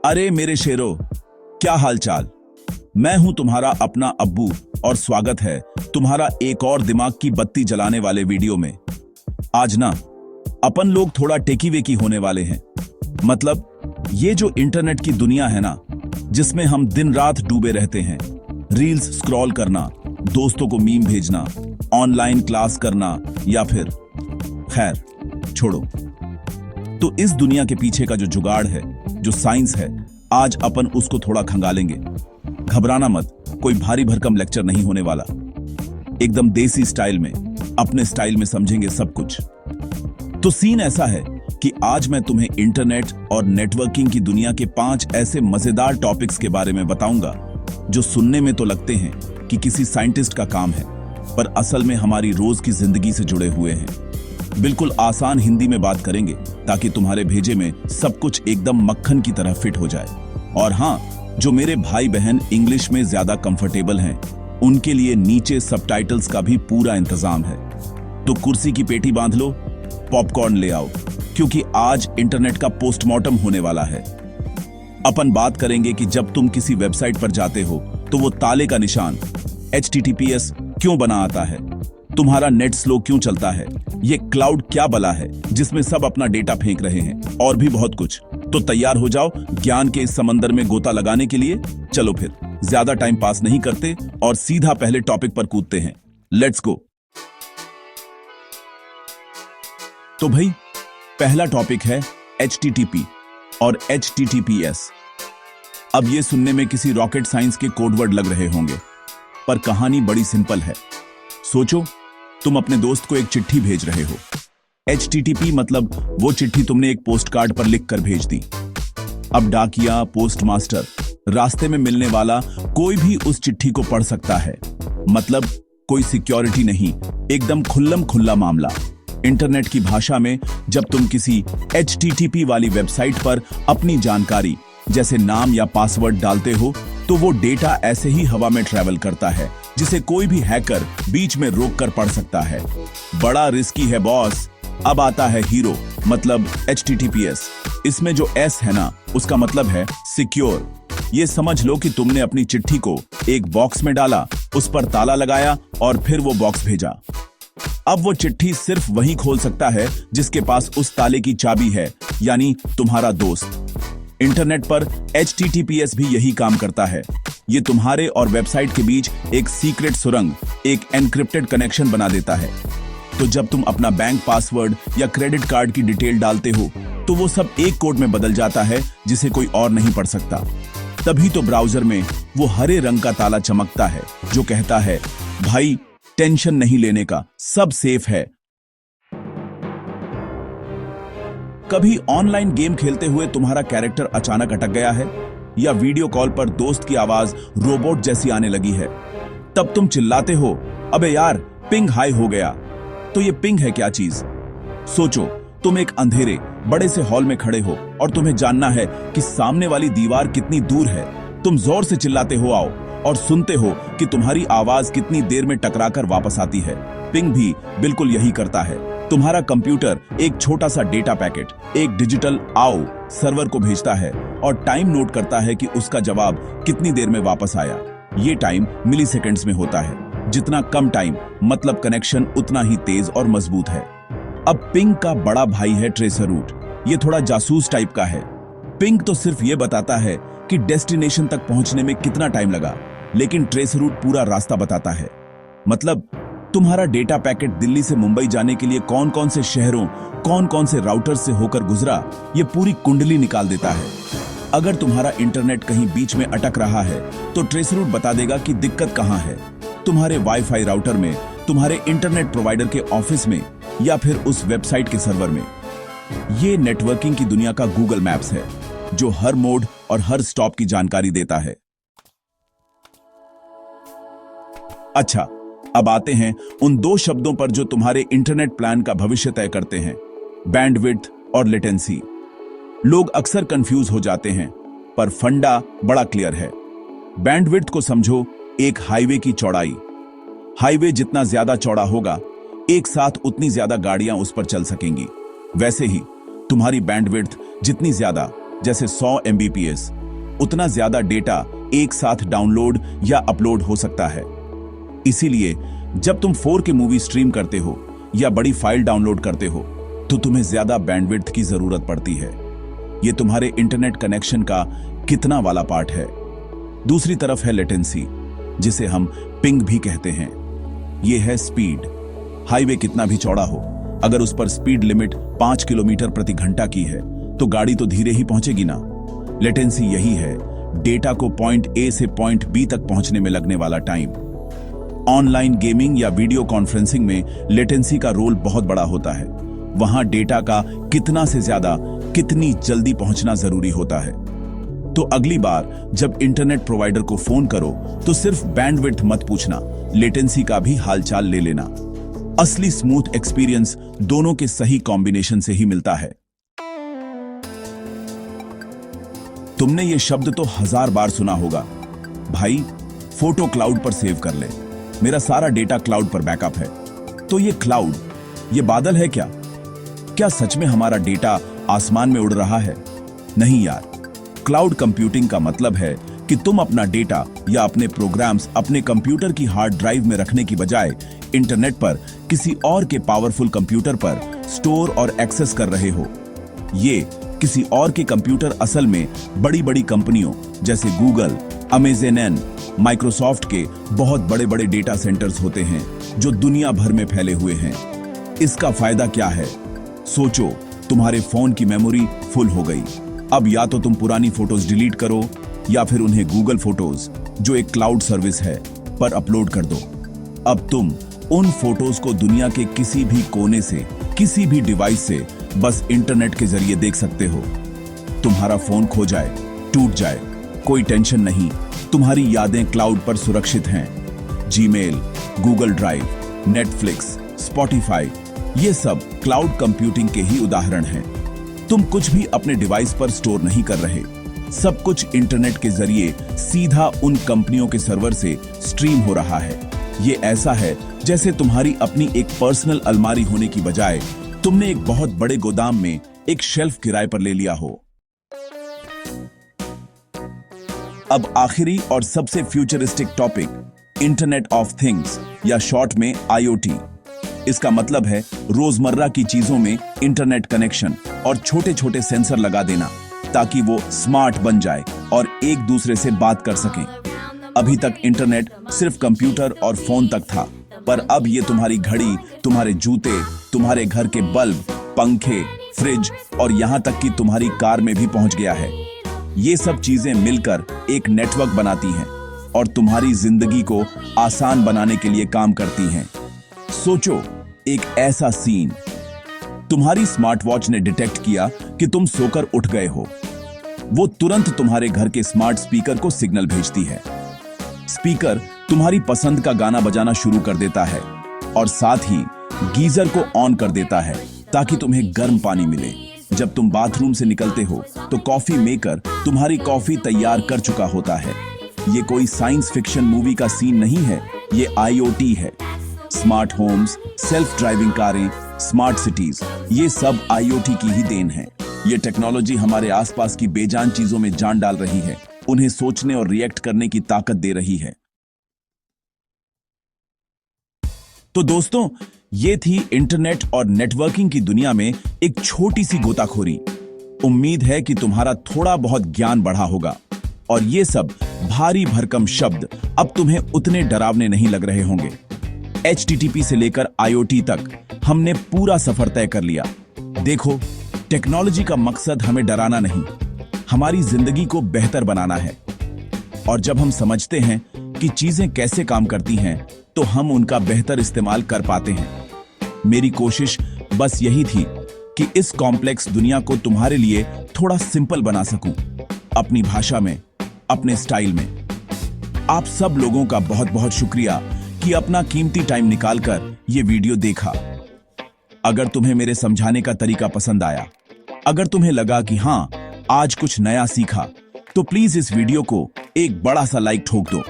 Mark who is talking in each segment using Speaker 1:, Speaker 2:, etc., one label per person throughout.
Speaker 1: अरे मेरे शेरों, क्या हाल चाल। मैं हूं तुम्हारा अपना अब्बू और स्वागत है तुम्हारा एक और दिमाग की बत्ती जलाने वाले वीडियो में। आज ना अपन लोग थोड़ा टेकी वेकी होने वाले हैं। मतलब ये जो इंटरनेट की दुनिया है ना, जिसमें हम दिन रात डूबे रहते हैं, रील्स स्क्रॉल करना, दोस्तों को मीम भेजना, ऑनलाइन क्लास करना या फिर खैर छोड़ो। तो इस दुनिया के पीछे का जो जुगाड़ है, जो साइंस है, आज अपन उसको थोड़ा खंगालेंगे। घबराना मत, कोई भारी भरकम लेक्चर नहीं होने वाला। एकदम देसी स्टाइल में, अपने स्टाइल में समझेंगे सब कुछ। तो सीन ऐसा है कि आज मैं तुम्हें इंटरनेट और नेटवर्किंग की दुनिया के 5 ऐसे मजेदार टॉपिक्स के बारे में बताऊंगा जो सुनने में तो लगते हैं कि किसी साइंटिस्ट का काम है, पर असल में हमारी रोज की जिंदगी से जुड़े हुए हैं। बिल्कुल आसान हिंदी में बात करेंगे ताकि तुम्हारे भेजे में सब कुछ एकदम मक्खन की तरह फिट हो जाए। और हाँ, जो मेरे भाई बहन इंग्लिश में ज्यादा कंफर्टेबल हैं, उनके लिए नीचे सबटाइटल्स का भी पूरा इंतजाम है। तो कुर्सी की पेटी बांध लो, पॉपकॉर्न ले आओ, क्योंकि आज इंटरनेट का पोस्टमार्टम होने वाला है। अपन बात करेंगे कि जब तुम किसी वेबसाइट पर जाते हो तो वो ताले का निशान HTTPS क्यों बना आता है, तुम्हारा नेट स्लो क्यों चलता है, ये क्लाउड क्या बला है जिसमें सब अपना डेटा फेंक रहे हैं, और भी बहुत कुछ। तो तैयार हो जाओ ज्ञान के इस समंदर में गोता लगाने के लिए। चलो फिर ज्यादा टाइम पास नहीं करते और सीधा पहले टॉपिक पर कूदते हैं। Let's go. तो भाई, पहला टॉपिक है HTTP और HTTPS। अब ये सुनने में किसी रॉकेट साइंस के कोडवर्ड लग रहे होंगे, पर कहानी बड़ी सिंपल है। सोचो, तुम अपने दोस्त को एक चिट्ठी भेज रहे हो। HTTP मतलब वो चिट्ठी तुमने एक पोस्ट कार्ड पर लिख कर भेज दी। अब डाकिया, पोस्टमास्टर, रास्ते में मिलने वाला कोई भी उस चिट्ठी को पढ़ सकता है। मतलब कोई सिक्योरिटी नहीं, एकदम खुल्लम खुल्ला मामला। इंटरनेट की भाषा में जब तुम किसी HTTP वाली वेबसाइट पर अपनी जानकारी जैसे नाम या पासवर्ड डालते हो, तो वो डेटा ऐसे ही हवा में ट्रैवल करता है, जिसे कोई भी हैकर बीच में रोक कर पढ़ सकता है। बड़ा रिस्की है बॉस। अब आता है हीरो, मतलब HTTPS। इसमें जो S है ना, उसका मतलब है सिक्योर। ये समझ लो कि तुमने अपनी चिट्ठी को एक बॉक्स में डाला, उस पर ताला लगाया और फिर वो बॉक्स भेजा। अब वो चिट्ठी सिर्फ वही खोल सकता है जिसके पास उस ताले की चाबी है, यानी तुम्हारा दोस्त। इंटरनेट पर HTTPS भी यही काम करता है। ये तुम्हारे और वेबसाइट के बीच एक सीक्रेट सुरंग, एक एनक्रिप्टेड कनेक्शन बना देता है। तो जब तुम अपना बैंक पासवर्ड या क्रेडिट कार्ड की डिटेल डालते हो, तो वो सब एक कोड में बदल जाता है जिसे कोई और नहीं पढ़ सकता। तभी तो ब्राउजर में वो हरे रंग का ताला चमकता है जो कहता है, भाई टेंशन नहीं लेने का, सब सेफ है। कभी ऑनलाइन गेम खेलते हुए तुम्हारा कैरेक्टर अचानक अटक गया है, या वीडियो कॉल पर दोस्त की आवाज रोबोट जैसी आने लगी है। तब तुम चिल्लाते हो, अबे यार पिंग हाई हो गया। तो ये पिंग है क्या चीज? सोचो, तुम एक अंधेरे बड़े से हॉल में खड़े हो और तुम्हें जानना है कि सामने वाली दीवार कितनी दूर है। तुम जोर से चिल्लाते हो आओ, और सुनते हो कि तुम्हारी आवाज कितनी देर में टकराकर वापस आती है। पिंग भी बिल्कुल यही करता है। तुम्हारा कंप्यूटर एक छोटा सा डेटा पैकेट, एक डिजिटल आओ सर्वर को भेजता है और टाइम नोट करता है कि उसका जवाब कितनी देर में वापस आया। ये टाइम मिली सेकेंड्स में होता है। जितना कम टाइम, मतलब कनेक्शन उतना ही तेज और मजबूत है। अब पिंग का बड़ा भाई है ट्रेसर रूट। ये थोड़ा जासूस टाइप का है। पिंग तो सिर्फ ये बताता है कि डेस्टिनेशन तक पहुंचने में कितना टाइम लगा, लेकिन ट्रेसर रूट पूरा रास्ता बताता है। मतलब तुम्हारा डेटा पैकेट दिल्ली से मुंबई जाने के लिए कौन कौन से शहरों, कौन कौन से राउटर से होकर गुजरा, ये पूरी कुंडली निकाल देता है। अगर तुम्हारा इंटरनेट कहीं बीच में अटक रहा है, तो ट्रेसर रूट बता देगा कि दिक्कत कहां है। तुम्हारे वाईफाई राउटर में, तुम्हारे इंटरनेट प्रोवाइडर के ऑफिस में, या फिर उस वेबसाइट के सर्वर में। ये नेटवर्किंग की दुनिया का गूगल मैप्स है, जो हर मोड और हर स्टॉप की जानकारी देता है। अच्छा, अब आते हैं उन 2 शब्दों पर जो तुम्हारे इंटरनेट प्लान का भविष्य तय करते हैं, बैंडविड्थ और लेटेंसी। लोग अक्सर कंफ्यूज हो जाते हैं, पर फंडा बड़ा क्लियर है। बैंडविड्थ को समझो एक हाईवे की चौड़ाई। हाईवे जितना ज्यादा चौड़ा होगा, एक साथ उतनी ज्यादा गाड़ियां उस पर चल सकेंगी। वैसे ही तुम्हारी बैंडविड्थ जितनी ज्यादा, जैसे 100 MBPS, उतना ज्यादा डेटा एक साथ डाउनलोड या अपलोड हो सकता है। इसीलिए जब तुम 4K मूवी स्ट्रीम करते हो या बड़ी फाइल डाउनलोड करते हो तो तुम्हें ज्यादा बैंडविड्थ की जरूरत पड़ती है। यह तुम्हारे इंटरनेट कनेक्शन का कितना वाला पार्ट है। दूसरी तरफ है लेटेंसी, जिसे हम पिंग भी कहते हैं। यह है स्पीड। हाईवे कितना भी चौड़ा हो, अगर उस पर स्पीड लिमिट 5 किलोमीटर प्रति घंटा की है तो गाड़ी तो धीरे ही पहुंचेगी ना। लेटेंसी यही है डेटा को पॉइंट A से पॉइंट B तक पहुंचने में लगने वाला टाइम। ऑनलाइन गेमिंग या वीडियो कॉन्फ्रेंसिंग में लेटेंसी का रोल बहुत बड़ा होता है। वहां डेटा का कितना से ज्यादा कितनी जल्दी पहुंचना जरूरी होता है। तो अगली बार जब इंटरनेट प्रोवाइडर को फोन करो तो सिर्फ बैंडविड्थ मत पूछना, लेटेंसी का भी हालचाल ले लेना। असली स्मूथ एक्सपीरियंस दोनों के सही कॉम्बिनेशन से ही मिलता है। तुमने ये शब्द तो 1000 बार सुना होगा, भाई फोटो क्लाउड पर सेव कर ले, मेरा सारा डेटा क्लाउड पर बैकअप है। तो ये क्लाउड, ये बादल है क्या? क्या सच में हमारा डेटा आसमान में उड़ रहा है? नहीं यार, क्लाउड कंप्यूटिंग का मतलब है कि तुम अपना डेटा या अपने प्रोग्राम्स अपने कंप्यूटर की हार्ड ड्राइव में रखने की बजाय इंटरनेट पर किसी और के पावरफुल कंप्यूटर पर स्टोर और एक्सेस कर रहे हो। ये किसी और के कंप्यूटर असल में बड़ी बड़ी कंपनियों जैसे गूगल, अमेज़न, माइक्रोसॉफ्ट के बहुत बड़े बड़े डेटा सेंटर्स होते हैं जो दुनिया भर में फैले हुए हैं। इसका फायदा क्या है? सोचो, तुम्हारे फोन की मेमोरी फुल हो गई। अब या तो तुम पुरानी फोटोज डिलीट करो या फिर उन्हें गूगल फोटोज, जो एक क्लाउड सर्विस है, पर अपलोड कर दो। अब तुम उन फोटोज को दुनिया के किसी भी कोने से, किसी भी डिवाइस से बस इंटरनेट के जरिए देख सकते हो। तुम्हारा फोन खो जाए, टूट जाए, कोई टेंशन नहीं, तुम्हारी यादें क्लाउड पर सुरक्षित हैं। Gmail, Google drive, Netflix, Spotify, ये सब क्लाउड कंप्यूटिंग के ही उदाहरण हैं। तुम कुछ भी अपने डिवाइस पर स्टोर नहीं कर रहे, सब कुछ इंटरनेट के जरिए सीधा उन कंपनियों के सर्वर से स्ट्रीम हो रहा है। ये ऐसा है जैसे तुम्हारी अपनी एक पर्सनल अलमारी होने की बजाय तुमने एक बहुत बड़े गोदाम में एक शेल्फ किराए पर ले लिया हो। अब आखिरी और सबसे futuristic topic, internet of things या शॉर्ट में IoT। इसका मतलब है रोजमर्रा की चीजों में इंटरनेट कनेक्शन और छोटे छोटे सेंसर लगा देना ताकि वो स्मार्ट बन जाए और एक दूसरे से बात कर सकें। अभी तक इंटरनेट सिर्फ कंप्यूटर और फोन तक था, पर अब ये तुम्हारी घड़ी, तुम्हारे जूते, तुम्हारे घर के बल्ब, पंखे, फ्रिज और यहां तक कि तुम्हारी कार में भी पहुंच गया है। ये सब चीजें मिलकर एक नेटवर्क बनाती हैं और तुम्हारी जिंदगी को आसान बनाने के लिए काम करती हैं। सोचो, एक ऐसा सीन, तुम्हारी स्मार्ट वॉच ने डिटेक्ट किया कि तुम सोकर उठ गए हो। वो तुरंत तुम्हारे घर के स्मार्ट स्पीकर को सिग्नल भेजती है। स्पीकर तुम्हारी पसंद का गाना बजाना शुरू कर देता है और साथ ही गीजर को ऑन कर देता है ताकि तुम्हें गर्म पानी मिले। जब तुम बाथरूम से निकलते हो तो कॉफी मेकर तुम्हारी कॉफी तैयार कर चुका होता है। ये कोई साइंस फिक्शन मूवी का सीन नहीं है, ये IoT है। स्मार्ट होम्स, सेल्फ ड्राइविंग कारें, स्मार्ट सिटीज, ये सब IoT की ही देन है। ये टेक्नोलॉजी हमारे आसपास की बेजान चीजों में जान डाल रही है, उन्हें सोचने और रिएक्ट करने की ताकत दे रही है। तो दोस्तों, ये थी इंटरनेट और नेटवर्किंग की दुनिया में एक छोटी सी गोताखोरी। उम्मीद है कि तुम्हारा थोड़ा बहुत ज्ञान बढ़ा होगा और ये सब भारी भरकम शब्द अब तुम्हें उतने डरावने नहीं लग रहे होंगे। HTTP से लेकर IoT तक हमने पूरा सफर तय कर लिया। देखो, टेक्नोलॉजी का मकसद हमें डराना नहीं, हमारी जिंदगी को बेहतर बनाना है। और जब हम समझते हैं कि चीजें कैसे काम करती हैं, तो हम उनका बेहतर इस्तेमाल कर पाते हैं। मेरी कोशिश बस यही थी कि इस कॉम्प्लेक्स दुनिया को तुम्हारे लिए थोड़ा सिंपल बना सकूं, अपनी भाषा में, अपने स्टाइल में। आप सब लोगों का बहुत बहुत शुक्रिया कि अपना कीमती टाइम निकालकर ये वीडियो देखा। अगर तुम्हें मेरे समझाने का तरीका पसंद आया, अगर तुम्हें लगा कि हां, आज कुछ नया सीखा, तो प्लीज इस वीडियो को एक बड़ा सा लाइक ठोक दो।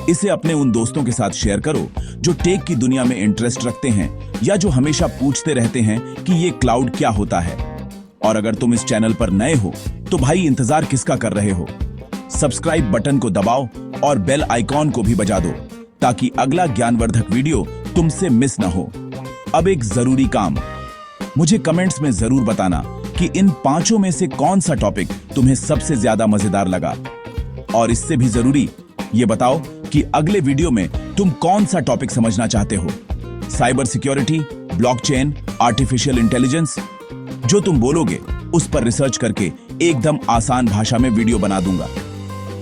Speaker 1: इसे अपने उन दोस्तों के साथ शेयर करो जो टेक की दुनिया में इंटरेस्ट रखते हैं या जो हमेशा पूछते रहते हैं कि ये क्लाउड क्या होता है। और अगर तुम इस चैनल पर नए हो तो भाई इंतजार किसका कर रहे हो? सब्सक्राइब बटन को दबाओ और बेल आइकॉन को भी बजा दो ताकि अगला ज्ञानवर्धक वीडियो तुमसे मिस ना हो। अब एक जरूरी काम, मुझे कमेंट्स में जरूर बताना कि इन पांचों में से कौन सा टॉपिक तुम्हें सबसे ज्यादा मजेदार लगा, और इससे भी जरूरी ये बताओ कि अगले वीडियो में तुम कौन सा टॉपिक समझना चाहते हो। Cyber security, blockchain, artificial intelligence, जो तुम बोलोगे उस पर रिसर्च करके एकदम आसान भाषा में वीडियो बना दूंगा।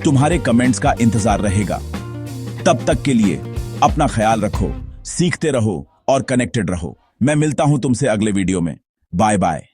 Speaker 1: तुम्हारे कमेंट्स का इंतजार रहेगा। तब तक के लिए अपना ख्याल रखो, सीखते रहो और कनेक्टेड रहो। मैं मिलता हूं तुमसे अगले वीडियो में। Bye bye.